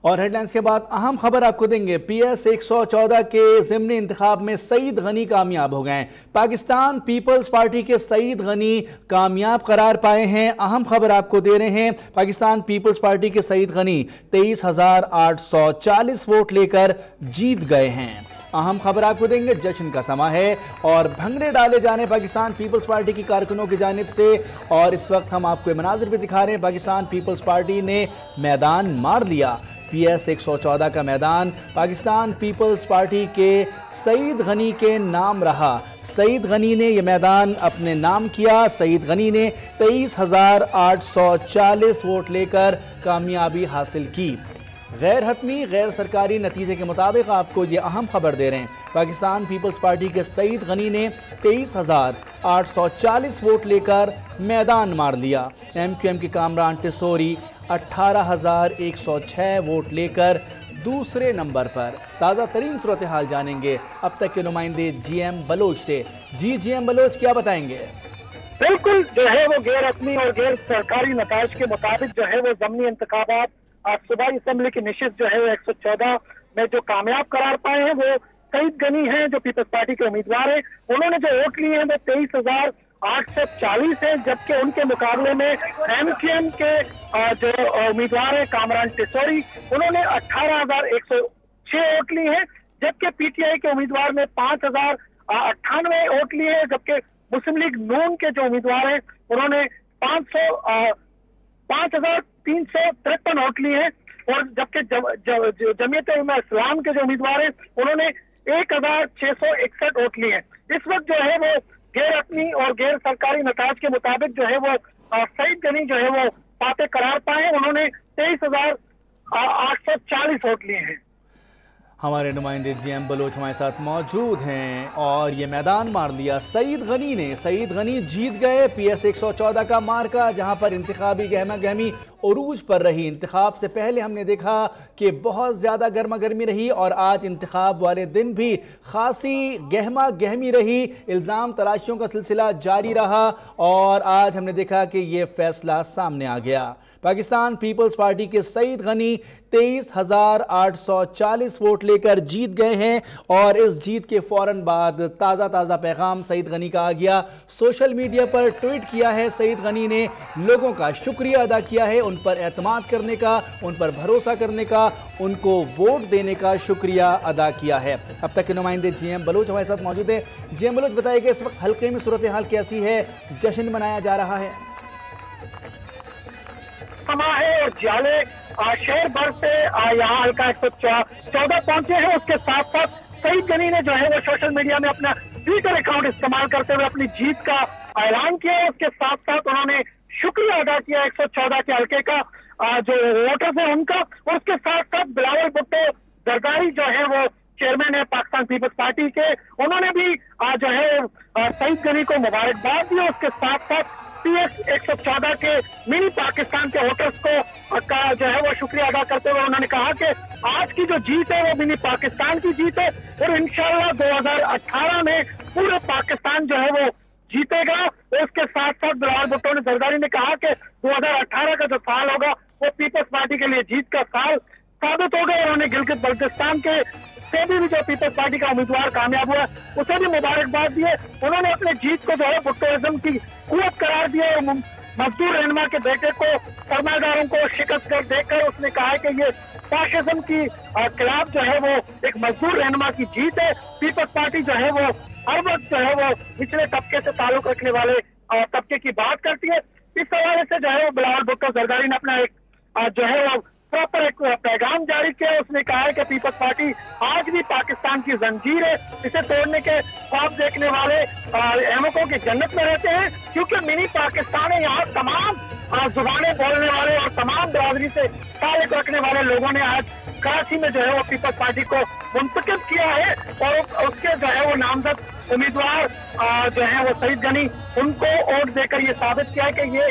اور ہیڈلائنز کے بعد اہم خبر آپ کو دیں گے۔ PS 114 کے ضمنی انتخاب میں سعید غنی کامیاب ہو گئے ہیں۔ پاکستان پیپلز پارٹی کے سعید غنی کامیاب قرار پائے ہیں۔ اہم خبر آپ کو دے رہے ہیں، پاکستان پیپلز پارٹی کے سعید غنی 23,840 ووٹ لے کر جیت گئے ہیں۔ اہم خبر آپ کو دیں گے، جشن کا سما ہے اور بھنگڑے ڈالے جانے پاکستان پیپلز پارٹی کی کارکنوں کی جانب سے، اور اس وقت ہم آپ کو مناظر بھی دکھا رہے ہیں۔ پاکستان پیپلز پارٹی نے میدان مار لیا۔ PS 114 کا میدان پاکستان پیپلز پارٹی کے سعید غنی کے نام رہا۔ سعید غنی نے یہ میدان اپنے نام کیا۔ سعید غنی نے 23,840 ووٹ لے کر کامیابی حاصل کی۔ غیر حتمی غیر سرکاری نتیجے کے مطابق آپ کو یہ اہم خبر دے رہے ہیں، پاکستان پیپلز پارٹی کے سعید غنی نے 23,840 ووٹ لے کر میدان مار لیا۔ MQM کے کامران ٹیسوری 18,106 ووٹ لے کر دوسرے نمبر پر۔ تازہ ترین صورتحال جانیں گے اب تک کے نمائندے GM بلوچ سے۔ جی ایم بلوچ کیا بتائیں گے؟ بالکل جو ہے وہ غیر حتمی اور غیر سرکاری نتائج کے مطابق جو ہے وہ ضمنی انتخابات آج صوبائی اسمبلی کی نشست جو ہے 114 میں جو کامیاب قرار پائے ہیں وہ سعید غنی ہیں جو پیپلز پارٹی کے امیدوار ہیں۔ انہوں نے جو ووٹ لیے ہیں وہ 23,840 ہیں، جبکہ ان کے مقابلے میں MQM کے جو امیدوار ہیں کامران ٹیسوری، انہوں نے 18,106 ووٹ لیے ہیں، جبکہ PTI کے امیدوار نے 5,098 ووٹ لیے ہیں، جبکہ مسلم لیگ نون کے جو امیدوار ہیں انہوں نے 5,353 ووٹ لیے ہیں، اور جبکہ جمعیت علماء اسلام کے جو امیدوار ہیں انہوں نے 1,661 ووٹ لیے ہیں۔ اس وقت جو ہے وہ غیر حتمی اور غیر سرکاری نتائج کے مطابق جو ہے وہ سعید غنی جو ہے وہ فاتح قرار پائے، انہوں نے 23,840 ووٹ لیے ہیں۔ ہمارے نمائندے GM بلوچ ہمارے ساتھ موجود ہیں اور یہ میدان مار لیا سعید غنی نے۔ سعید غنی جیت گئے۔ PS 114 کا مارکا جہاں پر انتخابی گہما گہمی عروج پر رہی۔ انتخاب سے پہلے ہم نے دیکھا کہ بہت زیادہ گرما گرمی رہی، اور آج انتخاب والے دن بھی خاصی گہما گہمی رہی۔ الزام تراشیوں کا سلسلہ جاری رہا اور آج ہم نے دیکھا کہ یہ فیصلہ سامنے آ گیا۔ پاکستان پیپلز پارٹی کے سعید غنی 23,840 ووٹ لے کر جیت گئے ہیں، اور اس جیت کے فوراً بعد تازہ پیغام سعید غنی کا آ گیا۔ سوشل میڈیا پر ٹویٹ کیا ہے سعید غنی نے، لوگوں کا شکریہ ادا کیا ہے، ان پر اعتماد کرنے کا، ان پر بھروسہ کرنے کا، ان کو ووٹ دینے کا شکریہ ادا کیا ہے۔ اب تک کے نمائندے GM بلوچ ہمارے ساتھ موجود ہیں۔ GM بلوچ بتائیے کہ اس وقت حلقے میں صورتحال کیسی ہے؟ جشن منایا جا رہا ہے؟ ہے اور جالے شہر بھر سے یہاں حلقہ 114 پہنچے ہیں۔ اس کے ساتھ ساتھ سعید غنی نے جو ہے وہ سوشل میڈیا میں اپنا ٹویٹر اکاؤنٹ استعمال کرتے ہوئے اپنی جیت کا اعلان کیا ہے۔ اس کے ساتھ ساتھ انہوں نے شکریہ ادا کیا 114 کے حلقے کا جو ووٹرز ہیں ان کا، اور اس کے ساتھ ساتھ بلاول بھٹو زرداری جو ہے وہ چیئرمین ہے پاکستان پیپلز پارٹی کے، انہوں نے بھی جو ہے سعید غنی کو مبارکباد دی۔ اس کے ساتھ ساتھ PS 114 کے منی پاکستان کے ووٹرز کو جو ہے وہ شکریہ ادا کرتے ہوئے انہوں نے کہا کہ آج کی جو جیت ہے وہ منی پاکستان کی جیت ہے، اور انشاءاللہ 2018 میں پورے پاکستان جو ہے وہ جیتے گا۔ اور اس کے ساتھ ساتھ بلاول بھٹو نے زرداری نے کہا کہ 2018 کا جو سال ہوگا وہ پیپلز پارٹی کے لیے جیت کا سال ثابت ہوگا۔ انہوں نے گلگت بلتستان کے سے بھی جو پیپلز پارٹی کا امیدوار کامیاب ہوا اسے بھی مبارکباد دیے۔ انہوں نے اپنے جیت کو جو ہے بھٹوازم کی قوت قرار دیا، اور مزدور رہنما کے بیٹے کو سرمایہ داروں کو شکست کر دے کر اس نے کہا ہے کہ یہ فاشزم کی خلاف جو ہے وہ ایک مزدور رہنما کی جیت ہے۔ پیپلز پارٹی جو ہے وہ ہر وقت جو ہے وہ پچھلے طبقے سے تعلق رکھنے والے طبقے کی بات کرتی ہے۔ اس حوالے سے جو ہے وہ بلاول بھٹو زرداری نے اپنا ایک جو ہے وہ پراپر ایک پیغام جاری کیا۔ اس نے کہا ہے کہ پیپلز پارٹی آج بھی پاکستان کی زنجیر ہے، اسے توڑنے کے خواب دیکھنے والے احمقوں کی جنت میں رہتے ہیں، کیونکہ منی پاکستان ہے، یہاں تمام زبانیں بولنے والے اور تمام برادری سے تعلق رکھنے والے لوگوں نے آج کراچی میں جو ہے وہ پیپلز پارٹی کو منتخب کیا ہے، اور اس کے جو ہے وہ نامزد امیدوار جو ہیں وہ سعید غنی، ان کو ووٹ دے کر یہ ثابت کیا ہے کہ یہ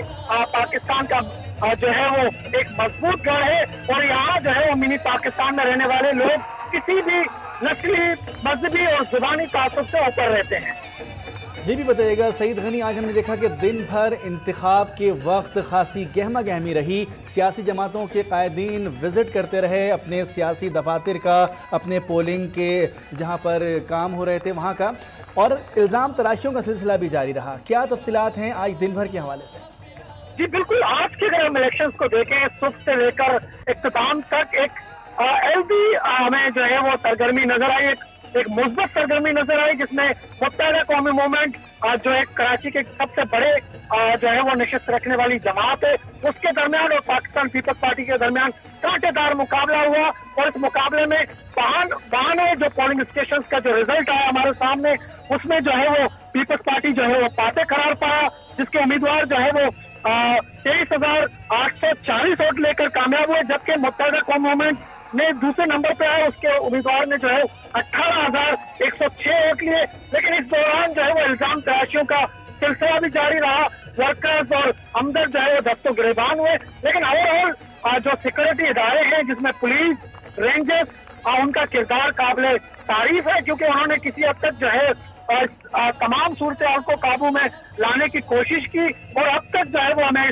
پاکستان کا جو ہے وہ ایک مضبوط گڑھ ہے، اور یہاں جو ہے وہ منی پاکستان میں رہنے والے لوگ کسی بھی نسلی، مذہبی اور زبانی تعصب سے اوپر رہتے ہیں۔ یہ بھی بتائیے گا سعید غنی، آج ہم نے دیکھا کہ دن بھر انتخاب کے وقت خاصی گہما گہمی رہی، سیاسی جماعتوں کے قائدین وزٹ کرتے رہے اپنے سیاسی دفاتر کا، اپنے پولنگ کے جہاں پر کام ہو رہے تھے وہاں کا، اور الزام تراشیوں کا سلسلہ بھی جاری رہا۔ کیا تفصیلات ہیں آج دن بھر کے حوالے سے؟ جی بالکل، آج کے اگر ہم الیکشنز کو دیکھیں صبح سے لے کر اختتام تک ایک ایلبی ہمیں جو ہے وہ سرگرمی نظر آئی، ایک مثبت سرگرمی نظر آئی، جس میں متحدہ قومی موومنٹ جو ہے کراچی کے سب سے بڑے جو ہے وہ نشست رکھنے والی جماعت ہے، اس کے درمیان اور پاکستان پیپلز پارٹی کے درمیان کانٹے دار مقابلہ ہوا، اور اس مقابلے میں بہانے جو پولنگ اسٹیشنز کا جو ریزلٹ آیا ہمارے سامنے، اس میں جو ہے وہ پیپلز پارٹی جو ہے وہ فاتح قرار پایا، جس کے امیدوار جو ہے وہ 23,840 ووٹ لے کر کامیاب ہوئے، جبکہ متحدہ قوم موومنٹ نے دوسرے نمبر پہ آیا، اس کے امیدوار نے جو ہے 18,106 ووٹ لیے۔ لیکن اس دوران جو ہے وہ الزام تراشیوں کا سلسلہ بھی جاری رہا، ورکرز اور ہمدرد جو ہے وہ دست و گریبان ہوئے، لیکن اوور آل جو سیکورٹی ادارے ہیں جس میں پولیس، رینجرز، ان کا کردار قابل تعریف ہے، کیونکہ انہوں نے کسی حد تک جو ہے تمام صورتحال کو قابو میں لانے کی کوشش کی، اور اب تک جو ہے وہ ہمیں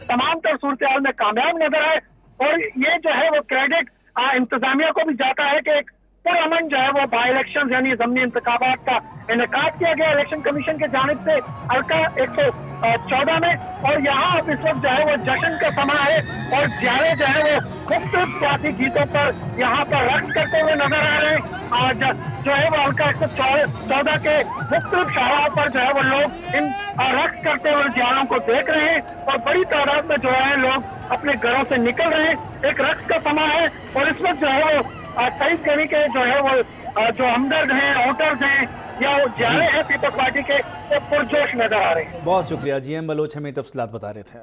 تمام تر صورتحال میں کامیاب نظر آئے۔ اور یہ جو ہے وہ کریڈٹ انتظامیہ کو بھی جاتا ہے کہ ایک پرامن جو ہے وہ بائی الیکشن یعنی ضمنی انتخابات کا انعقاد کیا گیا الیکشن کمیشن کی جانب سے حلقہ 114 میں، اور یہاں اب اس وقت جو ہے وہ جشن کا سما ہے، اور جارے جو ہے وہ مختلف سیاسی گیتوں پر یہاں پر رقص کرتے ہوئے نظر آ رہے ہیں۔ آج جو ہے وہ حلقہ 114 کے مختلف شاہراہوں پر جو ہے وہ لوگ ان رقص کرتے ہوئے جاروں کو دیکھ رہے ہیں، اور بڑی تعداد میں جو ہے لوگ اپنے گھروں سے نکل رہے ہیں، ایک رقص کا سما ہے۔ اور اس وقت جو ہے وہ سعید غنی کے جو ہے وہ جو ہمدرد ہیں، ووٹرز ہیں یا وہ جارے ہیں پیپلز پارٹی کے، وہ پرجوش نظر آ رہے ہیں۔ بہت شکریہ، جی ایم بلوچ ہمیں تفصیلات بتا رہے تھے۔